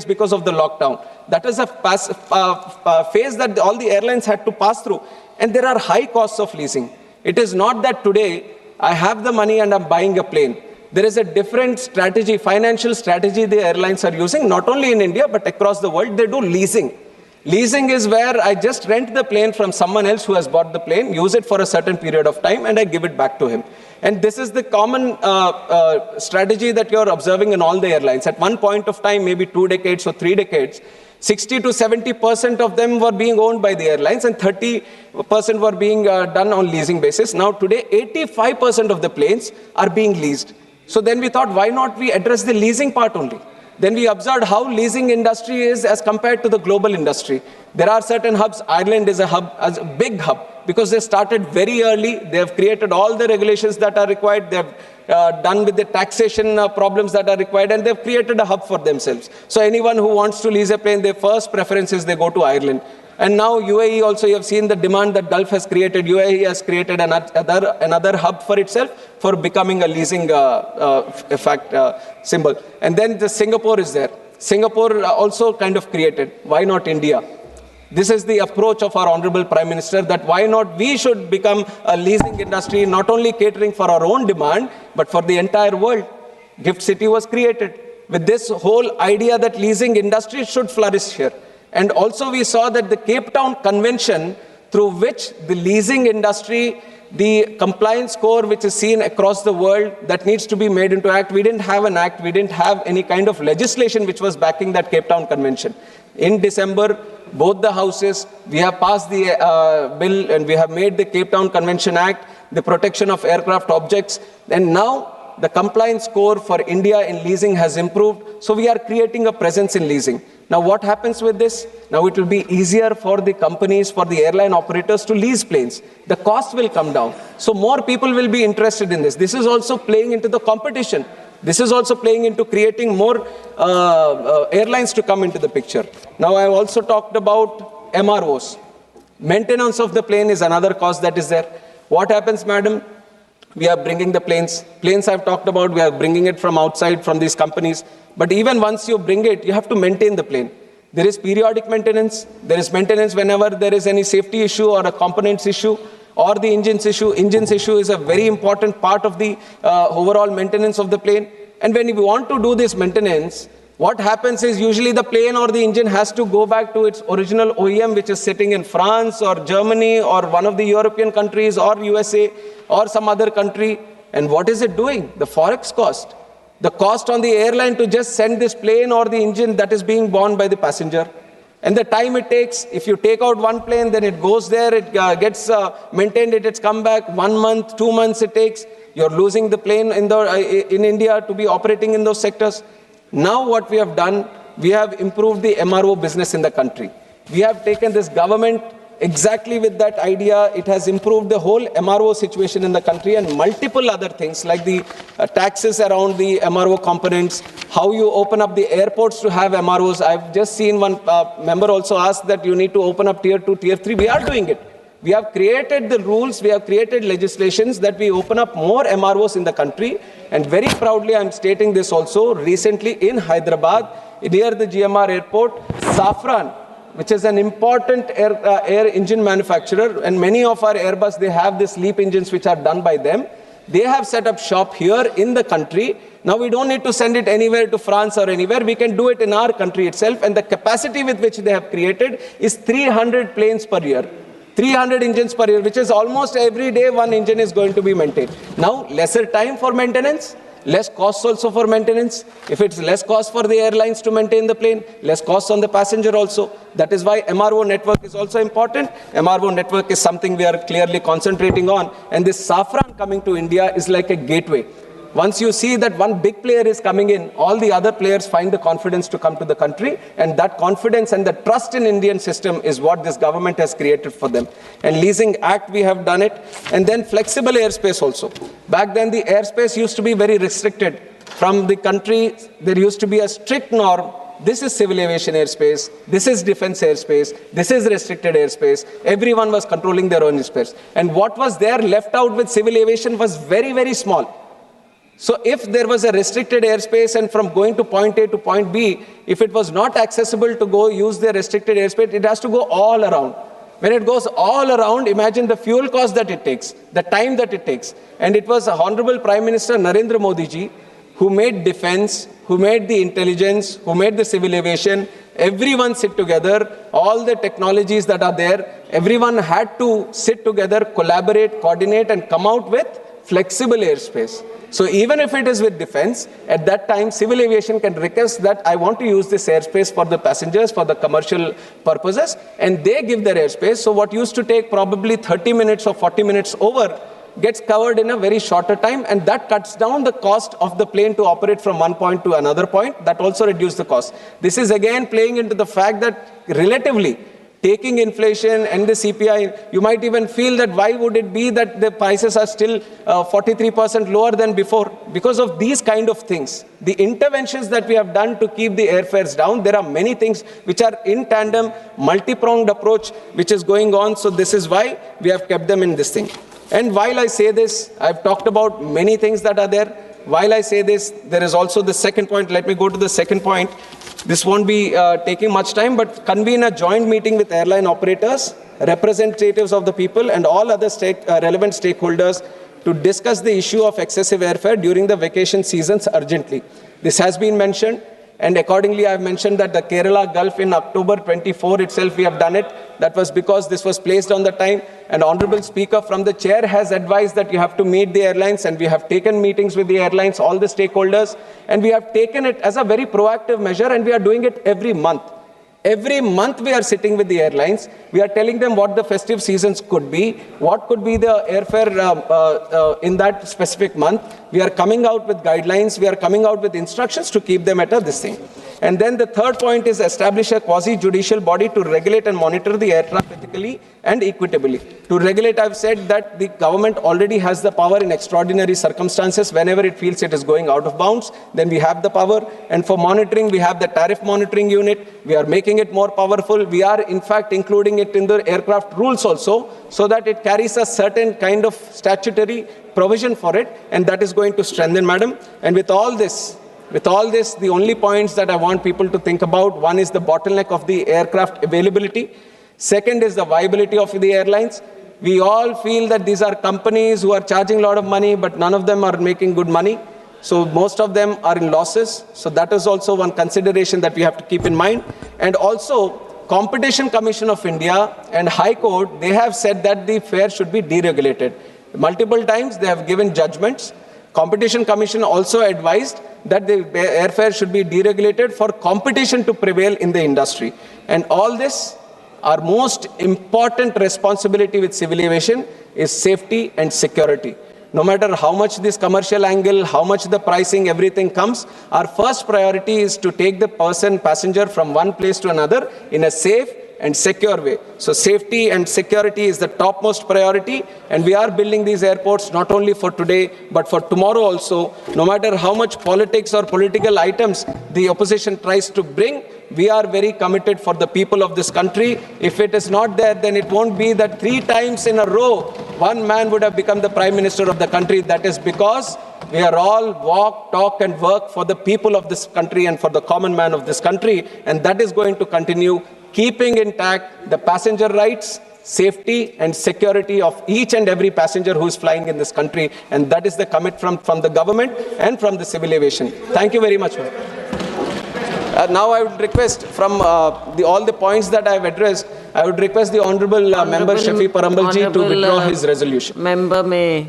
because of the lockdown. That is a phase that all the airlines had to pass through. And there are high costs of leasing. It is not that today I have the money and I'm buying a plane. There is a different strategy, financial strategy the airlines are using, not only in India, but across the world. They do leasing. Leasing is where I just rent the plane from someone else who has bought the plane, use it for a certain period of time, and I give it back to him. And this is the common strategy that you're observing in all the airlines. At one point of time, maybe 2 decades or 3 decades, 60 to 70% of them were being owned by the airlines and 30% were being done on leasing basis. Now today, 85% of the planes are being leased. So then we thought, why not we address the leasing part only? Then we observed how leasing industry is as compared to the global industry. There are certain hubs. Ireland is a hub, as a big hub, because they started very early. They have created all the regulations that are required. They have done with the taxation problems that are required, and they've created a hub for themselves. So anyone who wants to lease a plane, their first preference is they go to Ireland. And now UAE also, you have seen the demand that Gulf has created. UAE has created another hub for itself for becoming a leasing symbol. And then the Singapore is there. Singapore also kind of created. Why not India? This is the approach of our Honorable Prime Minister, that why not we should become a leasing industry, not only catering for our own demand, but for the entire world. Gift City was created with this whole idea that leasing industry should flourish here. And also we saw that the Cape Town Convention, through which the leasing industry, the compliance score which is seen across the world, that needs to be made into act. We didn't have an act, we didn't have any kind of legislation which was backing that Cape Town Convention. In December, both the houses, we have passed the bill and we have made the Cape Town Convention Act, the protection of aircraft objects, and now the compliance score for India in leasing has improved. So we are creating a presence in leasing. Now what happens with this? Now it will be easier for the companies, for the airline operators to lease planes. The cost will come down. So more people will be interested in this. This is also playing into the competition. This is also playing into creating more airlines to come into the picture. Now I have also talked about MROs. Maintenance of the plane is another cost that is there. What happens, madam? We are bringing the planes. Planes I've talked about, we are bringing it from outside, from these companies. But even once you bring it, you have to maintain the plane. There is periodic maintenance. There is maintenance whenever there is any safety issue or a components issue or the engines issue. Engines issue is a very important part of the overall maintenance of the plane. And when you want to do this maintenance, what happens is usually the plane or the engine has to go back to its original OEM, which is sitting in France or Germany or one of the European countries or USA or some other country. And what is it doing? The forex cost. The cost on the airline to just send this plane or the engine that is being borne by the passenger. And the time it takes, if you take out one plane, then it goes there, it gets maintained, it's come back, 1 month, 2 months it takes. You're losing the plane in India to be operating in those sectors. Now what we have done, we have improved the MRO business in the country. We have taken this government exactly with that idea. It has improved the whole MRO situation in the country and multiple other things like the taxes around the MRO components, how you open up the airports to have MROs. I've just seen one member also ask that you need to open up tier 2, tier 3. We are doing it. We have created the rules, we have created legislations that we open up more MROs in the country. And very proudly, I'm stating this also, recently in Hyderabad, near the GMR airport, Safran, which is an important air engine manufacturer, and many of our Airbus, they have these LEAP engines which are done by them. They have set up shop here in the country. Now we don't need to send it anywhere to France or anywhere. We can do it in our country itself. And the capacity with which they have created is 300 planes per year. 300 engines per year, which is almost every day one engine is going to be maintained. Now, lesser time for maintenance, less costs also for maintenance. If it's less cost for the airlines to maintain the plane, less costs on the passenger also. That is why MRO network is also important. MRO network is something we are clearly concentrating on. And this Safran coming to India is like a gateway. Once you see that one big player is coming in, all the other players find the confidence to come to the country, and that confidence and the trust in Indian system is what this government has created for them. And Leasing Act, we have done it. And then flexible airspace also. Back then, the airspace used to be very restricted. From the country, there used to be a strict norm. This is civil aviation airspace, this is defense airspace, this is restricted airspace. Everyone was controlling their own airspace. And what was there left out with civil aviation was very, very small. So if there was a restricted airspace and from going to point A to point B, if it was not accessible to go use the restricted airspace, it has to go all around. When it goes all around, imagine the fuel cost that it takes, the time that it takes. And it was Honorable Prime Minister Narendra Modi ji who made defense, who made the intelligence, who made the civil aviation. Everyone sit together, all the technologies that are there, everyone had to sit together, collaborate, coordinate, and come out with flexible airspace. So even if it is with defense, at that time, civil aviation can request that I want to use this airspace for the passengers, for the commercial purposes, and they give their airspace. So what used to take probably 30 minutes or 40 minutes over gets covered in a very shorter time, and that cuts down the cost of the plane to operate from one point to another point. That also reduces the cost. This is again playing into the fact that relatively, taking inflation and the CPI, you might even feel that why would it be that the prices are still 43% lower than before? Because of these kind of things. The interventions that we have done to keep the airfares down, there are many things which are in tandem, multi-pronged approach which is going on. So this is why we have kept them in this thing. And while I say this, I've talked about many things that are there. While I say this, there is also the second point. Let me go to the second point. This won't be taking much time, but convene a joint meeting with airline operators, representatives of the people, and all other relevant stakeholders to discuss the issue of excessive airfare during the vacation seasons urgently. This has been mentioned, and accordingly, I have mentioned that the Kerala Gulf in October 24 itself, we have done it. That was because this was placed on the time. And Honorable Speaker from the chair has advised that you have to meet the airlines, and we have taken meetings with the airlines, all the stakeholders, and we have taken it as a very proactive measure, and we are doing it every month. Every month we are sitting with the airlines. We are telling them what the festive seasons could be, what could be the airfare in that specific month. We are coming out with guidelines. We are coming out with instructions to keep them at this thing. And then the third point is establish a quasi-judicial body to regulate and monitor the air traffic ethically and equitably. To regulate, I've said that the government already has the power in extraordinary circumstances. Whenever it feels it is going out of bounds, then we have the power. And for monitoring, we have the tariff monitoring unit. We are making it more powerful. We are, in fact, including it in the aircraft rules also, so that it carries a certain kind of statutory provision for it, and that is going to strengthen, madam. And with all this, the only points that I want people to think about, one is the bottleneck of the aircraft availability. Second is the viability of the airlines. We all feel that these are companies who are charging a lot of money, but none of them are making good money. So most of them are in losses. So that is also one consideration that we have to keep in mind. And also, Competition Commission of India and High Court, they have said that the fare should be deregulated. Multiple times they have given judgments. Competition Commission also advised that the airfare should be deregulated for competition to prevail in the industry. And all this, our most important responsibility with civil aviation is safety and security. No matter how much this commercial angle, how much the pricing, everything comes, our first priority is to take the passenger from one place to another in a safe and secure way. So safety and security is the topmost priority, and we are building these airports not only for today, but for tomorrow also. No matter how much politics or political items the opposition tries to bring, we are very committed for the people of this country. If it is not there, then it won't be that 3 times in a row, one man would have become the Prime Minister of the country. That is because we are all walk, talk, and work for the people of this country and for the common man of this country. And that is going to continue, keeping intact the passenger rights, safety and security of each and every passenger who is flying in this country. And that is the commitment from the government and from the civil aviation. Thank you very much. Now I would request from all the points that I have addressed, I would request the Honorable Member Shafi Parambalji to withdraw his resolution. Member may